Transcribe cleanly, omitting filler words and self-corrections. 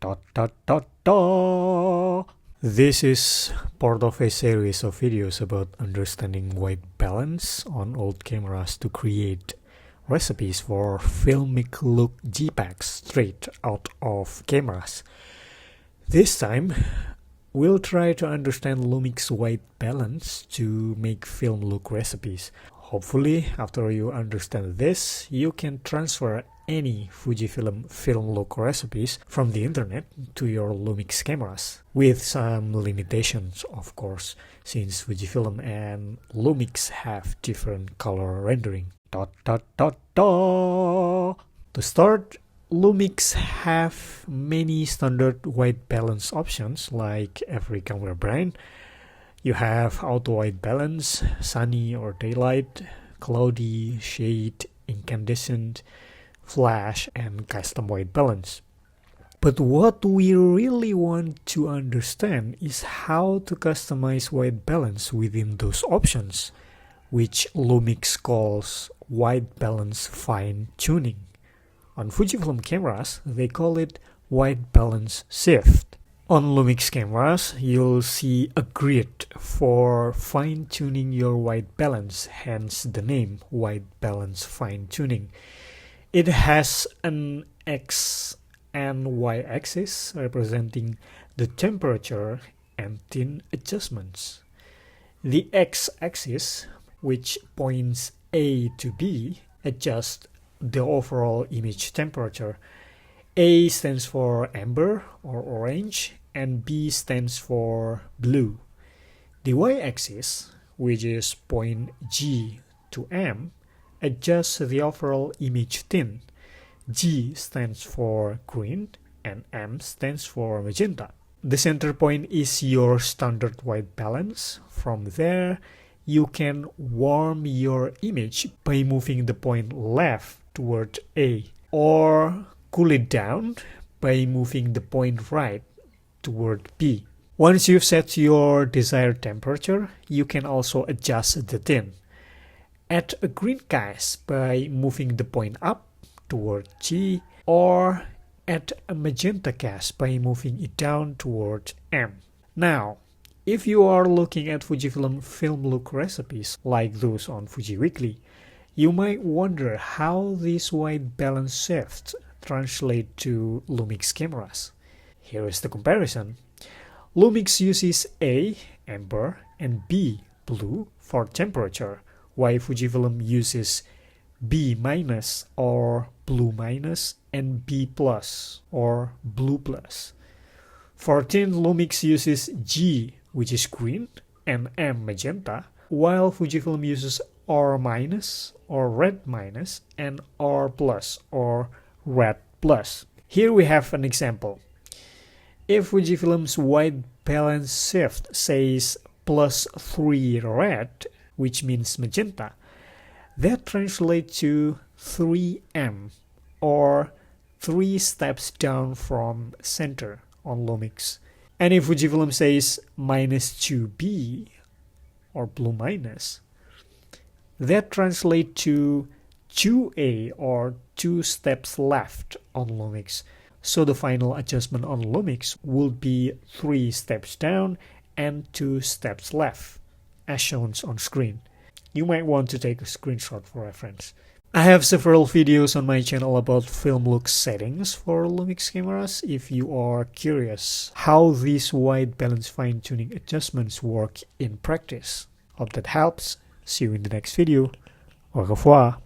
Dot dot dot dot. This is part of a series of videos about understanding white balance on old cameras to create recipes for Filmic look JPEGs straight out of cameras. This time, we'll try to understand Lumix white balance to make film look recipes. Hopefully, after you understand this, you can transfer any Fujifilm film look recipes from the internet to your Lumix cameras, with some limitations of course, since Fujifilm and Lumix have different color rendering. To start, Lumix have many standard white balance options like every camera brand. You have auto white balance, sunny or daylight, cloudy, shade, incandescent, flash, and custom white balance. But what we really want to understand is how to customize white balance within those options, which Lumix calls white balance fine tuning. On Fujifilm cameras, they call it white balance shift. On Lumix cameras, you'll see a grid for fine-tuning your white balance, hence the name white balance fine-tuning. It has an X and Y axis representing the temperature and tint adjustments. The X axis, which points A to B, adjusts the overall image temperature. A stands for amber or orange, and B stands for blue. The y-axis, which is point G to M, adjusts the overall image tint. G stands for green and M stands for magenta. The center point is your standard white balance. From there, you can warm your image by moving the point left toward A, or cool it down by moving the point right toward B. Once you've set your desired temperature, you can also adjust the tint. Add a green cast by moving the point up toward G, or add a magenta cast by moving it down toward M. Now, if you are looking at Fujifilm film look recipes like those on Fuji Weekly, you might wonder how these white balance shifts translate to Lumix cameras. Here is the comparison. Lumix uses A, amber, and B, blue, for temperature, while Fujifilm uses B minus or blue minus and B plus or blue plus. For tint, Lumix uses G, which is green, and M, magenta, while Fujifilm uses R minus or red minus and R plus or red plus. Here we have an example. If Fujifilm's white balance shift says +3 red, which means magenta, that translates to 3M, or 3 steps down from center on Lumix. And if Fujifilm says -2B, or blue minus, that translates to 2A, or 2 steps left on Lumix. So the final adjustment on Lumix will be 3 steps down and 2 steps left, as shown on screen. You might want to take a screenshot for reference. I have several videos on my channel about film look settings for Lumix cameras if you are curious how these white balance fine-tuning adjustments work in practice. Hope that helps. See you in the next video. Au revoir.